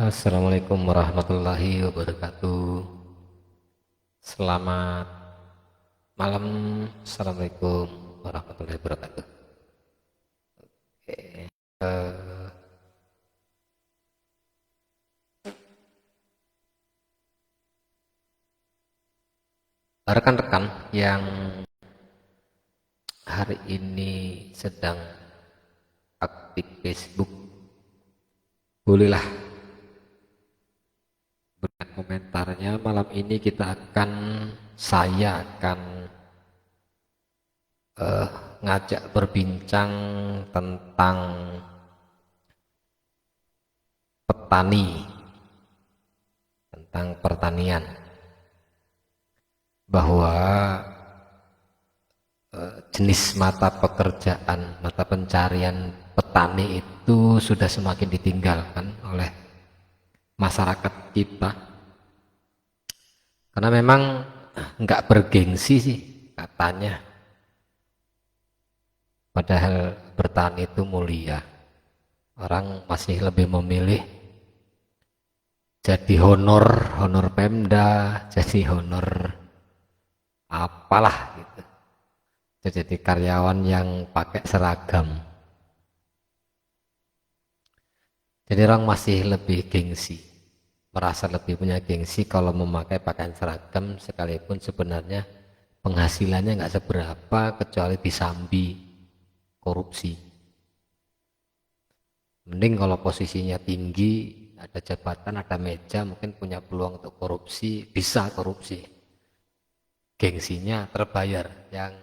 Assalamualaikum warahmatullahi wabarakatuh. Selamat malam. Assalamualaikum warahmatullahi wabarakatuh. Oke. Rekan-rekan yang hari ini sedang aktif Facebook, bolehlah berikan komentarnya. Malam ini saya akan ngajak berbincang tentang petani, tentang pertanian, bahwa jenis mata pekerjaan, mata pencarian petani itu sudah semakin ditinggalkan oleh masyarakat kita, karena memang nggak bergengsi sih katanya, padahal bertani itu mulia. Orang masih lebih memilih jadi honor Pemda, jadi honor apalah gitu, jadi karyawan yang pakai seragam. Jadi orang masih lebih gengsi, merasa lebih punya gengsi kalau memakai pakaian seragam, sekalipun sebenarnya penghasilannya nggak seberapa kecuali disambi korupsi. Mending kalau posisinya tinggi, ada jabatan, ada meja, mungkin punya peluang untuk korupsi, bisa korupsi, gengsinya terbayar. Yang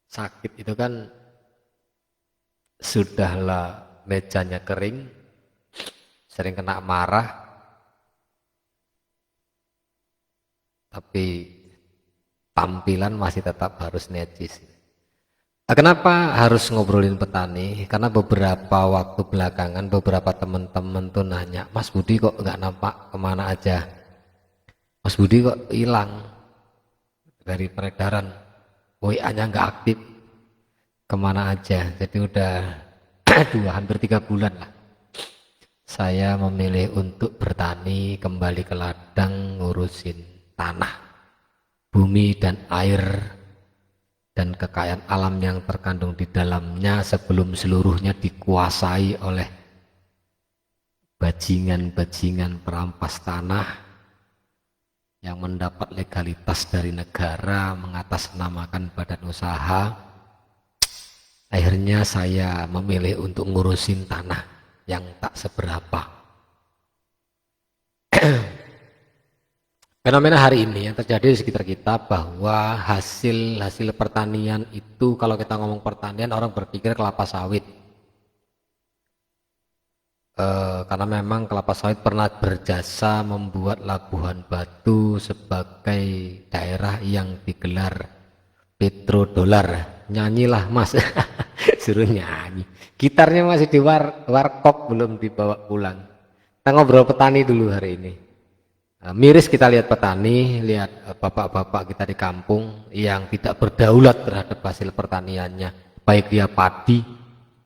sakit itu kan sudahlah mejanya kering, sering kena marah, tapi tampilan masih tetap harus necis. Kenapa harus ngobrolin petani? Karena beberapa waktu belakangan beberapa teman-teman tuh nanya, Mas Budi kok nggak nampak, kemana aja? Mas Budi kok hilang dari peredaran, WA-nya nggak aktif, kemana aja? Jadi udah hampir 3 bulan lah saya memilih untuk bertani, kembali ke ladang, ngurusin tanah, bumi dan air, dan kekayaan alam yang terkandung di dalamnya sebelum seluruhnya dikuasai oleh bajingan-bajingan perampas tanah yang mendapat legalitas dari negara, mengatasnamakan badan usaha. Akhirnya saya memilih untuk ngurusin tanah yang tak seberapa. Fenomena hari ini yang terjadi di sekitar kita, bahwa hasil pertanian itu, kalau kita ngomong pertanian, orang berpikir kelapa sawit, karena memang kelapa sawit pernah berjasa membuat Labuhan Batu sebagai daerah yang digelar petrodolar. Nyanyilah Mas. Suruh nyanyi, gitarnya masih di warkop, belum dibawa pulang. Kita ngobrol petani dulu hari ini. Miris kita lihat petani, lihat bapak-bapak kita di kampung yang tidak berdaulat terhadap hasil pertaniannya, baik dia padi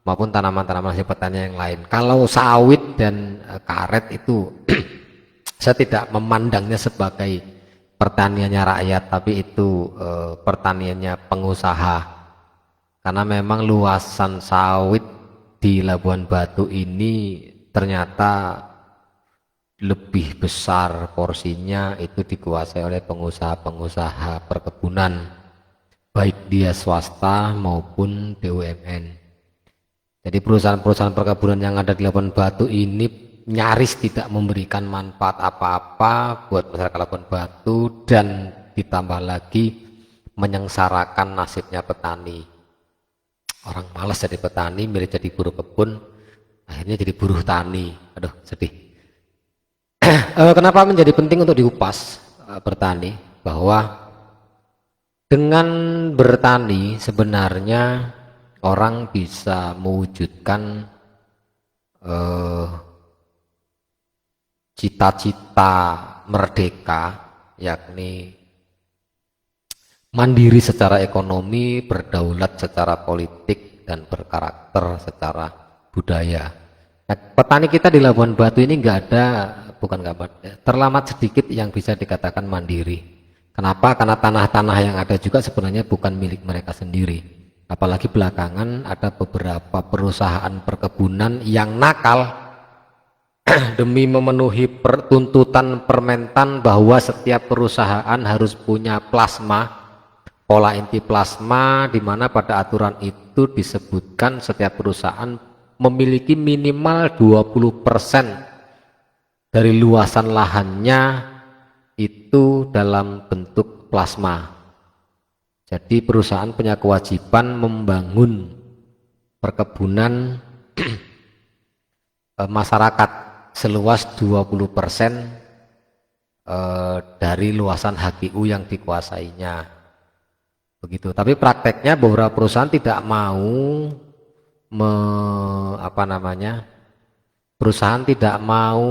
maupun tanaman-tanaman hasil pertanian yang lain. Kalau sawit dan karet itu saya tidak memandangnya sebagai pertaniannya rakyat, tapi itu pertaniannya pengusaha, karena memang luasan sawit di Labuan Batu ini ternyata lebih besar porsinya itu dikuasai oleh pengusaha-pengusaha perkebunan, baik dia swasta maupun BUMN. Jadi perusahaan-perusahaan perkebunan yang ada di Labuan Batu ini nyaris tidak memberikan manfaat apa-apa buat masyarakat Labuan Batu, dan ditambah lagi menyengsarakan nasibnya petani. Orang malas jadi petani, milih jadi buruh kebun, akhirnya jadi buruh tani. Aduh, sedih. Kenapa menjadi penting untuk diupas bertani? Bahwa dengan bertani sebenarnya orang bisa mewujudkan cita-cita merdeka, yakni mandiri secara ekonomi, berdaulat secara politik, dan berkarakter secara budaya. Nah, petani kita di Labuan Batu ini nggak ada, bukan nggak ada, terlamat sedikit yang bisa dikatakan mandiri. Kenapa? Karena tanah-tanah yang ada juga sebenarnya bukan milik mereka sendiri. Apalagi belakangan ada beberapa perusahaan perkebunan yang nakal demi memenuhi tuntutan Permentan bahwa setiap perusahaan harus punya plasma, pola inti plasma, di mana pada aturan itu disebutkan setiap perusahaan memiliki minimal 20% dari luasan lahannya itu dalam bentuk plasma. Jadi perusahaan punya kewajiban membangun perkebunan masyarakat seluas 20% dari luasan HGU yang dikuasainya. Begitu. Tapi prakteknya beberapa perusahaan tidak mau perusahaan tidak mau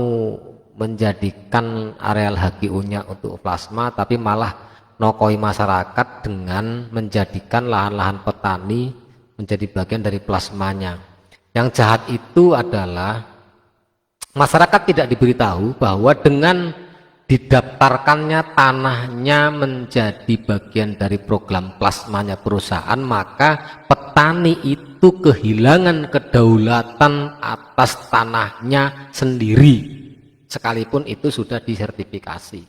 menjadikan areal HGU-nya untuk plasma, tapi malah nokoi masyarakat dengan menjadikan lahan-lahan petani menjadi bagian dari plasmanya. Yang jahat itu adalah masyarakat tidak diberitahu bahwa dengan didaftarkannya tanahnya menjadi bagian dari program plasmanya perusahaan, maka petani itu kehilangan kedaulatan atas tanahnya sendiri, sekalipun itu sudah disertifikasi.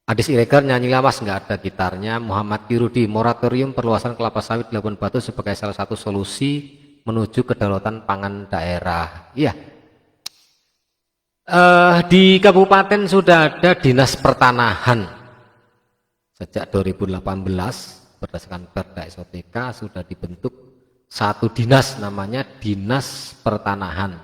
Adis Iregar nyanyi lawas, nggak ada gitarnya. Muhammad Kirudi, moratorium perluasan kelapa sawit di Labuan Batu sebagai salah satu solusi menuju kedaulatan pangan daerah. Iya. Di kabupaten sudah ada dinas pertanahan sejak 2018 berdasarkan Perda SOTK sudah dibentuk satu dinas, namanya Dinas Pertanahan.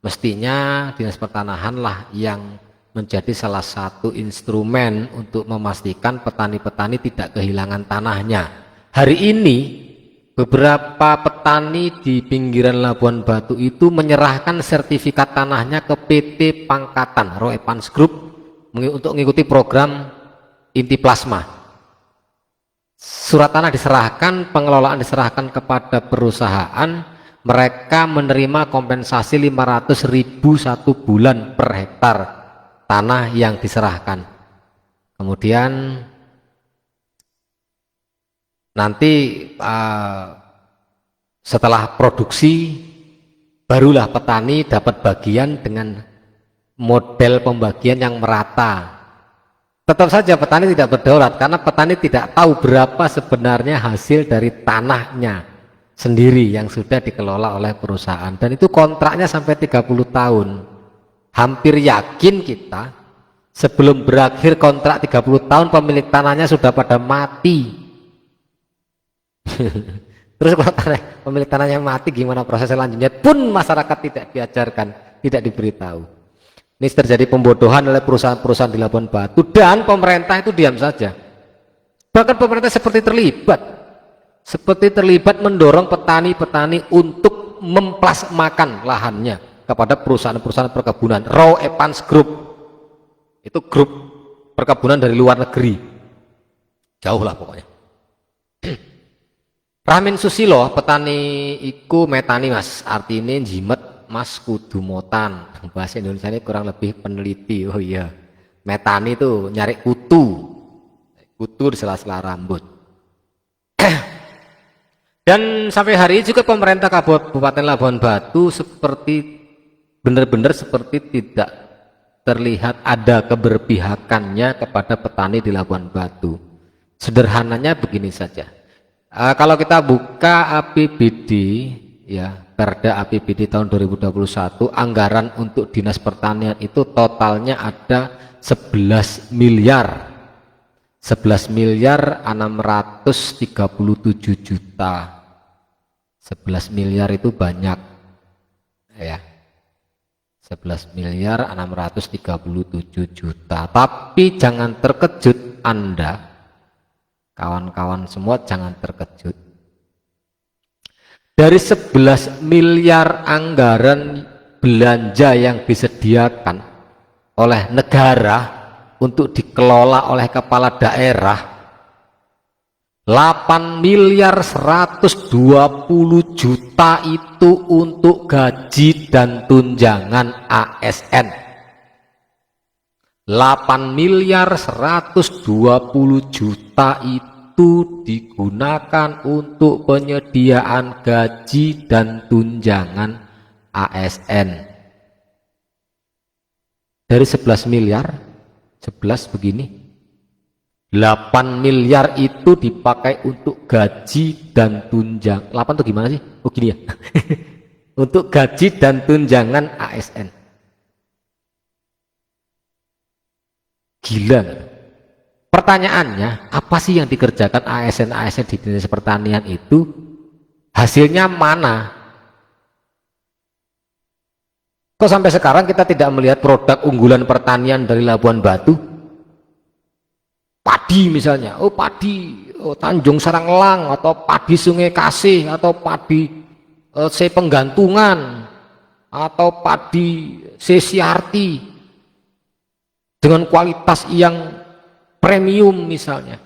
Mestinya dinas pertanahan lah yang menjadi salah satu instrumen untuk memastikan petani-petani tidak kehilangan tanahnya. Hari ini beberapa petani di pinggiran Labuan Batu itu menyerahkan sertifikat tanahnya ke PT Pangkatan Roepans Group untuk mengikuti program inti plasma. Surat tanah diserahkan, pengelolaan diserahkan kepada perusahaan, mereka menerima kompensasi 500.000 satu bulan per hektar tanah yang diserahkan. Kemudian nanti setelah produksi barulah petani dapat bagian dengan model pembagian yang merata. Tetap saja petani tidak berdaulat karena petani tidak tahu berapa sebenarnya hasil dari tanahnya sendiri yang sudah dikelola oleh perusahaan, dan itu kontraknya sampai 30 tahun. Hampir yakin kita sebelum berakhir kontrak 30 tahun pemilik tanahnya sudah pada mati. Terus kalau pemilik tanahnya mati, gimana proses selanjutnya pun masyarakat tidak diajarkan, tidak diberitahu. Ini terjadi pembodohan oleh perusahaan-perusahaan di Labuan Batu, dan pemerintah itu diam saja. Bahkan pemerintah seperti terlibat mendorong petani-petani untuk memplasmakan lahannya kepada perusahaan-perusahaan perkebunan. Roepans Group itu grup perkebunan dari luar negeri, jauh lah pokoknya. Ramin Susilo, petani iku metani mas, artinya jimet mas kudu motan. Bahasa Indonesia ini kurang lebih peneliti. Oh iya, metani itu nyari kutu di sela-sela rambut. Dan sampai hari ini juga pemerintah Kabupaten Labuan Batu seperti benar-benar seperti tidak terlihat ada keberpihakannya kepada petani di Labuan Batu. Sederhananya begini saja. Kalau kita buka APBD, ya Perda APBD tahun 2021, anggaran untuk dinas pertanian itu totalnya ada 11 miliar 637 juta. 11 miliar itu banyak ya, 11 miliar 637 juta. Tapi jangan terkejut Anda, kawan-kawan semua, jangan terkejut. Dari 11 miliar anggaran belanja yang disediakan oleh negara untuk dikelola oleh kepala daerah, 8 miliar 120 juta itu untuk gaji dan tunjangan ASN. 8 miliar 120 juta itu digunakan untuk penyediaan gaji dan tunjangan ASN. Dari 11 miliar, 11 begini, 8 miliar itu dipakai untuk gaji dan tunjangan. 8 itu gimana sih? Oh gini ya. Untuk gaji dan tunjangan ASN. Gila. Pertanyaannya, apa sih yang dikerjakan ASN di dinas pertanian itu? Hasilnya mana? Kok sampai sekarang kita tidak melihat produk unggulan pertanian dari Labuan Batu? Padi misalnya, oh padi Tanjung Saranglang, atau padi Sungai Kasih, atau padi Penggantungan, atau padi Siarti dengan kualitas yang premium misalnya.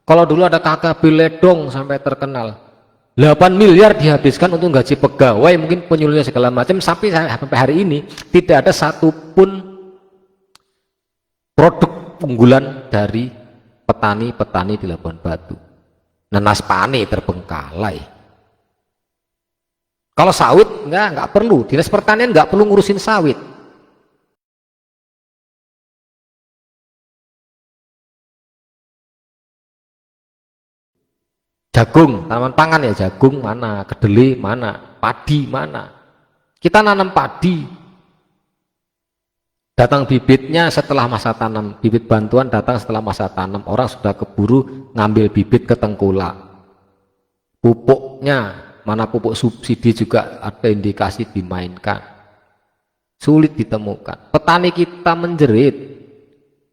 Kalau dulu ada KKB Ledong sampai terkenal, 8 miliar dihabiskan untuk gaji pegawai, mungkin penyuluhnya segala macam, sampai hari ini tidak ada satupun produk unggulan dari petani-petani di Labuan Batu. Nanas pane terbengkalai. Kalau sawit enggak perlu, dinas pertanian enggak perlu ngurusin sawit. Jagung, tanaman pangan ya, jagung mana, kedelai mana, padi mana. Kita nanam padi, datang bibitnya setelah masa tanam, bibit bantuan datang setelah masa tanam, orang sudah keburu ngambil bibit ke tengkulak. Pupuknya, mana pupuk subsidi juga ada indikasi dimainkan. Sulit ditemukan. Petani kita menjerit.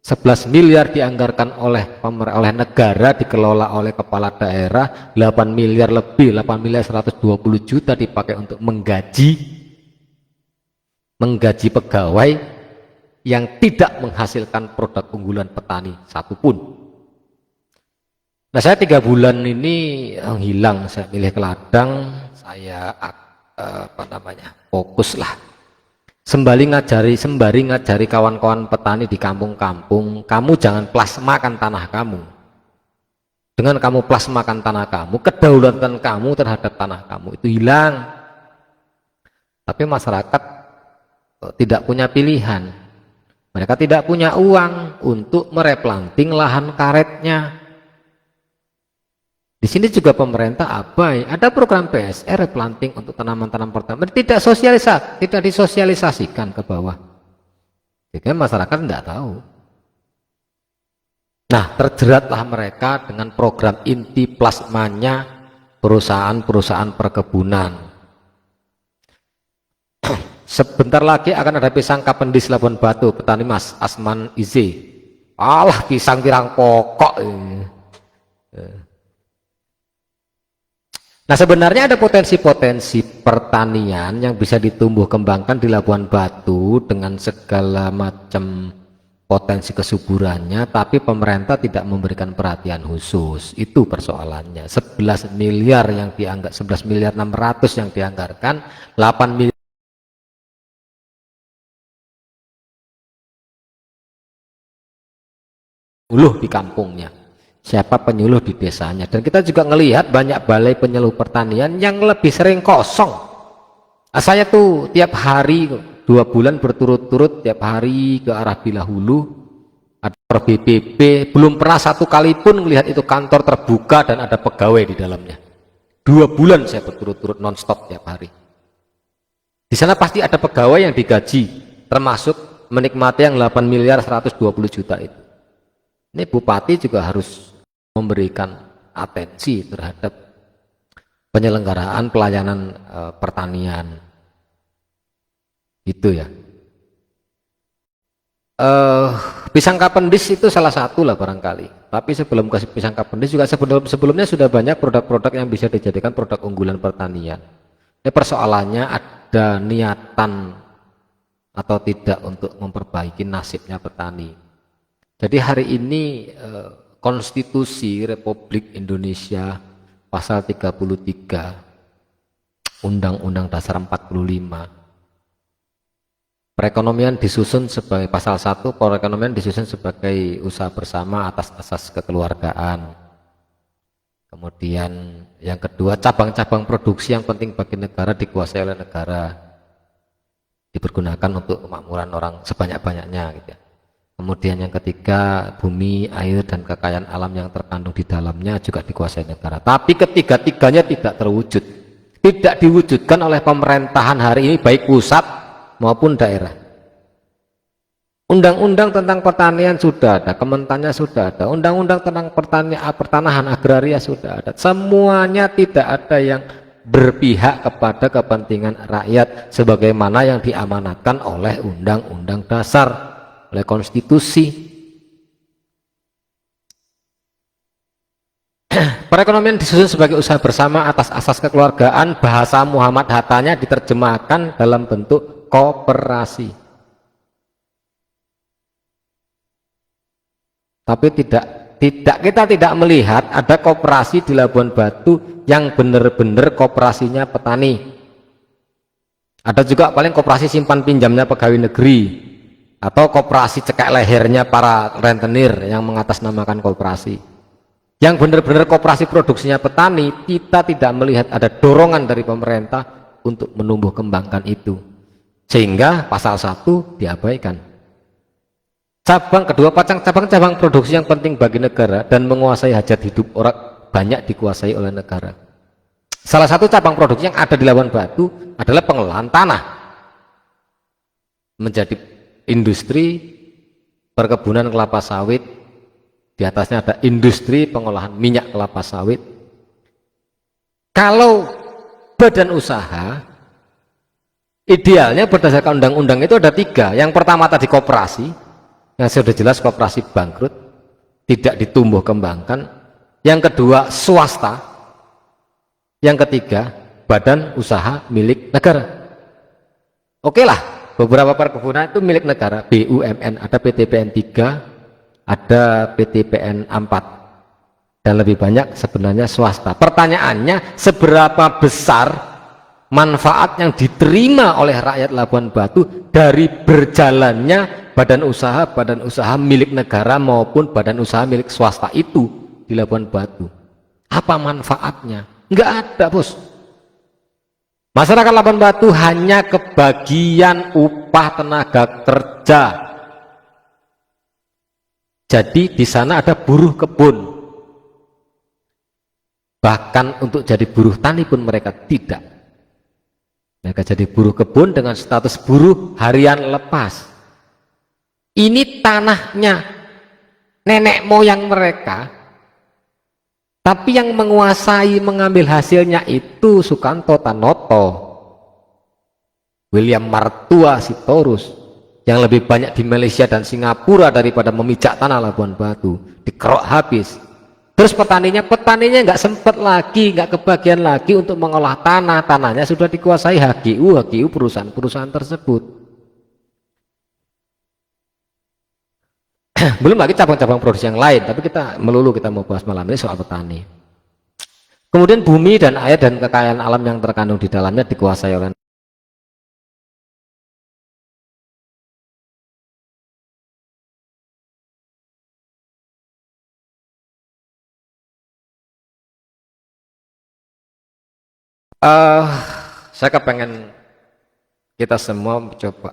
11 miliar dianggarkan oleh negara, dikelola oleh kepala daerah, 8 miliar lebih, 8 miliar 120 juta dipakai untuk menggaji pegawai yang tidak menghasilkan produk unggulan petani satupun. Nah, saya 3 bulan ini hilang, saya pilih ke ladang, saya fokus lah. Sembari ngajari kawan-kawan petani di kampung-kampung, kamu jangan plasmakan tanah kamu. Dengan kamu plasmakan tanah kamu, kedaulatan kamu terhadap tanah kamu itu hilang. Tapi masyarakat tidak punya pilihan. Mereka tidak punya uang untuk mereplanting lahan karetnya. Di sini juga pemerintah abai, ada program PSR replanting untuk tanaman-tanaman pertanian, tidak disosialisasikan ke bawah. Jadi masyarakat tidak tahu. Nah, terjeratlah mereka dengan program inti plasmanya perusahaan-perusahaan perkebunan. Sebentar lagi akan ada pisang kapendis Labuan Batu, petani Mas Asman Ize. Alah, pisang pirang pokok. Nah, sebenarnya ada potensi-potensi pertanian yang bisa ditumbuh kembangkan di Labuan Batu dengan segala macam potensi kesuburannya, tapi pemerintah tidak memberikan perhatian khusus. Itu persoalannya. 11 miliar yang dianggap, 11 miliar 600 yang dianggarkan, 8 miliar di kampungnya. Siapa penyuluh di desanya. Dan kita juga melihat banyak balai penyuluh pertanian yang lebih sering kosong. Nah, saya tuh tiap hari 2 bulan berturut-turut tiap hari ke arah Bilahulu, ada BPP, belum pernah satu kali pun melihat itu kantor terbuka dan ada pegawai di dalamnya. 2 bulan saya berturut-turut non-stop tiap hari. Di sana pasti ada pegawai yang digaji, termasuk menikmati yang 8 miliar 120 juta itu. Ini bupati juga harus memberikan atensi terhadap penyelenggaraan pelayanan pertanian. Itu ya. Pisang kapendis itu salah satu lah barangkali. Tapi sebelum kasih pisang kapendis juga sebelumnya sudah banyak produk-produk yang bisa dijadikan produk unggulan pertanian. Ini persoalannya ada niatan atau tidak untuk memperbaiki nasibnya petani. Jadi hari ini Konstitusi Republik Indonesia pasal 33 Undang-Undang Dasar 45, perekonomian disusun sebagai pasal 1, perekonomian disusun sebagai usaha bersama atas asas kekeluargaan. Kemudian yang kedua, cabang-cabang produksi yang penting bagi negara dikuasai oleh negara, dipergunakan untuk kemakmuran orang sebanyak-banyaknya gitu ya. Kemudian yang ketiga, bumi, air, dan kekayaan alam yang terkandung di dalamnya juga dikuasai negara. Tapi ketiga-tiganya tidak terwujud, tidak diwujudkan oleh pemerintahan hari ini, baik pusat maupun daerah. Undang-undang tentang pertanian sudah ada, Kementannya sudah ada, undang-undang tentang pertanahan agraria sudah ada. Semuanya tidak ada yang berpihak kepada kepentingan rakyat sebagaimana yang diamanatkan oleh Undang-Undang Dasar, oleh konstitusi. Perekonomian disusun sebagai usaha bersama atas asas kekeluargaan, bahasa Muhammad Hattanya diterjemahkan dalam bentuk koperasi. Tapi kita tidak melihat ada koperasi di Labuan Batu yang benar-benar koperasinya petani. Ada juga paling koperasi simpan pinjamnya pegawai negeri, atau koperasi cekek lehernya para rentenir yang mengatasnamakan koperasi. Yang benar-benar koperasi produksinya petani, kita tidak melihat ada dorongan dari pemerintah untuk menumbuh kembangkan itu, sehingga pasal 1 diabaikan. Cabang kedua, cabang-cabang produksi yang penting bagi negara dan menguasai hajat hidup orang banyak dikuasai oleh negara. Salah satu cabang produksi yang ada di Labuan Batu adalah pengelolaan tanah menjadi industri perkebunan kelapa sawit, di atasnya ada industri pengolahan minyak kelapa sawit. Kalau badan usaha idealnya berdasarkan undang-undang itu ada 3. Yang pertama tadi koperasi, yang sudah jelas koperasi bangkrut, tidak ditumbuh kembangkan. Yang kedua swasta, yang ketiga badan usaha milik negara. Oke lah, beberapa perkebunan itu milik negara, BUMN, ada PTPN 3, ada PTPN 4, dan lebih banyak sebenarnya swasta. Pertanyaannya, seberapa besar manfaat yang diterima oleh rakyat Labuan Batu dari berjalannya badan usaha milik negara maupun badan usaha milik swasta itu di Labuan Batu? Apa manfaatnya? Enggak ada, bos. Masyarakat Labuan Batu hanya kebagian upah tenaga kerja. Jadi di sana ada buruh kebun. Bahkan untuk jadi buruh tani pun mereka tidak. Mereka jadi buruh kebun dengan status buruh harian lepas. Ini tanahnya nenek moyang mereka, tapi yang menguasai mengambil hasilnya itu Sukanto Tanoto, William Martua Sitorus, yang lebih banyak di Malaysia dan Singapura daripada memijak tanah Labuan Batu, dikerok habis. Terus petaninya nggak sempat lagi, nggak kebagian lagi untuk mengolah tanahnya sudah dikuasai HGU perusahaan-perusahaan tersebut. Belum lagi cabang-cabang produksi yang lain, tapi kita mau bahas malam ini soal petani. Kemudian bumi dan air dan kekayaan alam yang terkandung di dalamnya dikuasai oleh saya kepengen kita semua mencoba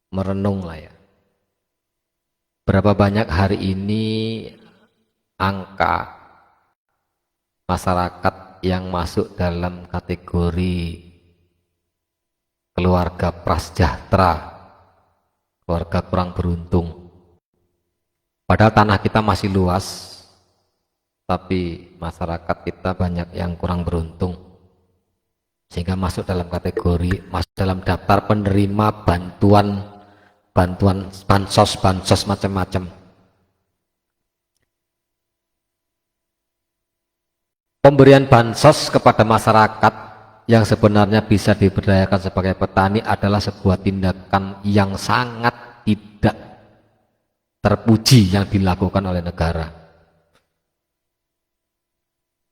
merenung lah ya. Berapa banyak hari ini angka masyarakat yang masuk dalam kategori keluarga prasejahtera, keluarga kurang beruntung. Padahal tanah kita masih luas, tapi masyarakat kita banyak yang kurang beruntung, sehingga masuk dalam kategori, masuk dalam daftar penerima bantuan bansos macam-macam. Pemberian bansos kepada masyarakat yang sebenarnya bisa diberdayakan sebagai petani adalah sebuah tindakan yang sangat tidak terpuji yang dilakukan oleh negara.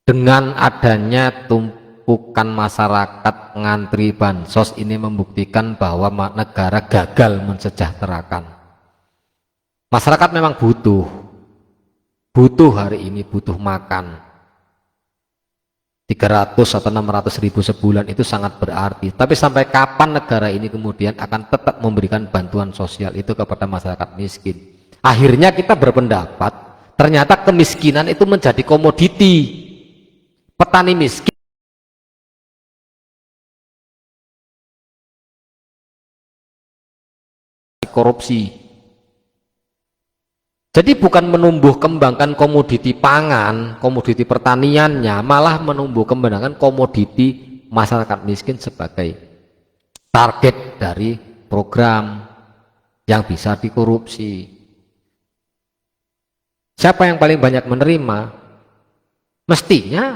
Dengan adanya tumpukan masyarakat ngantri bansos ini membuktikan bahwa negara gagal mensejahterakan. Masyarakat memang butuh hari ini, butuh makan. 300 atau 600 ribu sebulan itu sangat berarti. Tapi sampai kapan negara ini kemudian akan tetap memberikan bantuan sosial itu kepada masyarakat miskin? Akhirnya kita berpendapat, ternyata kemiskinan itu menjadi komoditi. Petani miskin korupsi. Jadi bukan menumbuh kembangkan komoditi pangan, komoditi pertaniannya, malah menumbuh kembangkan komoditi masyarakat miskin sebagai target dari program yang bisa dikorupsi. Siapa yang paling banyak menerima? Mestinya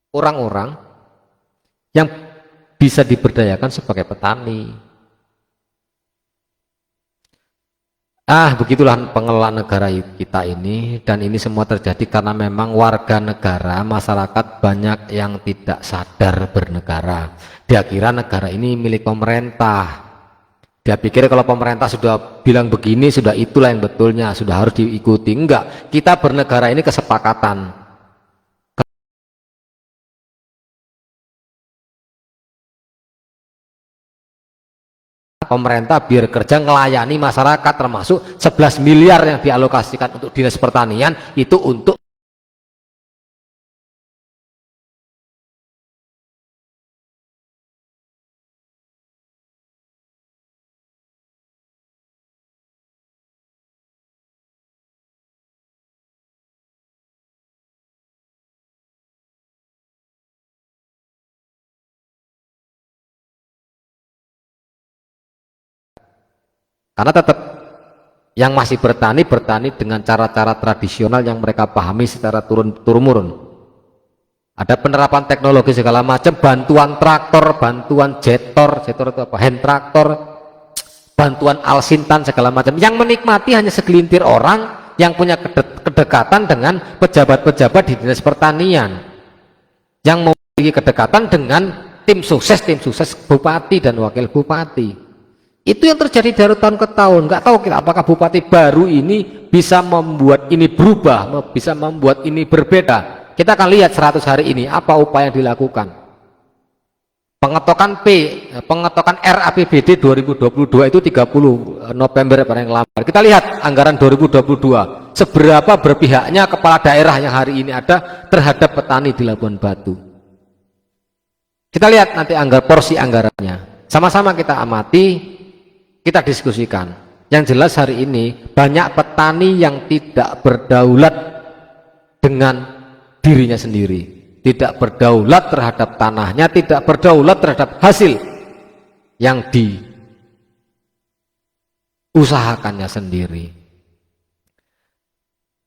orang-orang yang bisa diberdayakan sebagai petani. Begitulah pengelolaan negara kita ini, dan ini semua terjadi karena memang warga negara, masyarakat banyak yang tidak sadar bernegara. Dia kira negara ini milik pemerintah. Dia pikir kalau pemerintah sudah bilang begini, sudah itulah yang betulnya, sudah harus diikuti. Enggak, kita bernegara ini kesepakatan. Pemerintah biar kerja ngelayani masyarakat, termasuk 11 miliar yang dialokasikan untuk dinas pertanian itu untuk karena tetap yang masih bertani dengan cara-cara tradisional yang mereka pahami secara turun-temurun. Ada penerapan teknologi segala macam, bantuan traktor, bantuan jetor itu apa? Hand traktor, bantuan alsintan segala macam. Yang menikmati hanya segelintir orang yang punya kedekatan dengan pejabat-pejabat di dinas pertanian, yang memiliki kedekatan dengan tim sukses bupati dan wakil bupati. Itu yang terjadi dari tahun ke tahun. Nggak tahu kita apakah bupati baru ini bisa membuat ini berubah, bisa membuat ini berbeda. Kita akan lihat 100 hari ini apa upaya yang dilakukan. Pengetokan RAPBD 2022 itu 30 November paling lambat. Kita lihat anggaran 2022, seberapa berpihaknya kepala daerah yang hari ini ada terhadap petani di Labuan Batu. Kita lihat nanti porsi anggarannya. Sama-sama kita amati, kita diskusikan. Yang jelas hari ini banyak petani yang tidak berdaulat dengan dirinya sendiri, tidak berdaulat terhadap tanahnya, tidak berdaulat terhadap hasil yang diusahakannya sendiri.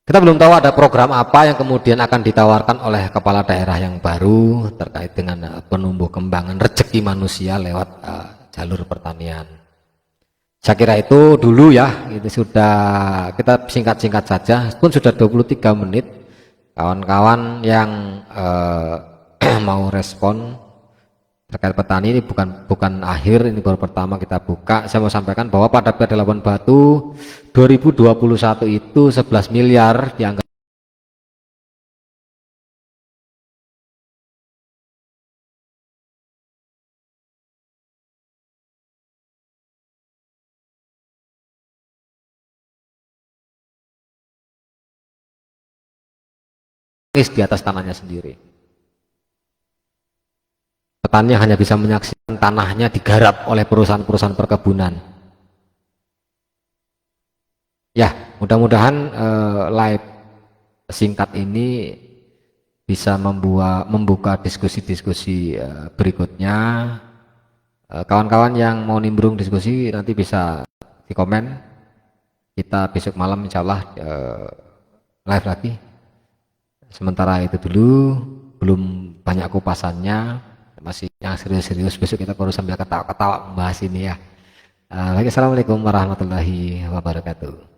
Kita belum tahu ada program apa yang kemudian akan ditawarkan oleh kepala daerah yang baru terkait dengan penumbuh kembangan rezeki manusia lewat jalur pertanian. Saya kira itu dulu ya, itu sudah kita singkat-singkat saja, pun sudah 23 menit. Kawan-kawan yang mau respon terkait petani ini bukan akhir, ini baru pertama kita buka. Saya mau sampaikan bahwa pada Perda Labuan Batu 2021 itu 11 miliar dianggap di atas tanahnya sendiri. Petani hanya bisa menyaksikan tanahnya digarap oleh perusahaan-perusahaan perkebunan. Ya, mudah-mudahan live singkat ini bisa membuka diskusi-diskusi berikutnya. Kawan-kawan yang mau nimbrung diskusi nanti bisa di komen. Kita besok malam insya Allah live lagi. Sementara itu dulu, belum banyak kupasannya, masih yang serius-serius. Besok kita baru sambil ketawa-ketawa membahas ini ya. Baik, assalamualaikum warahmatullahi wabarakatuh.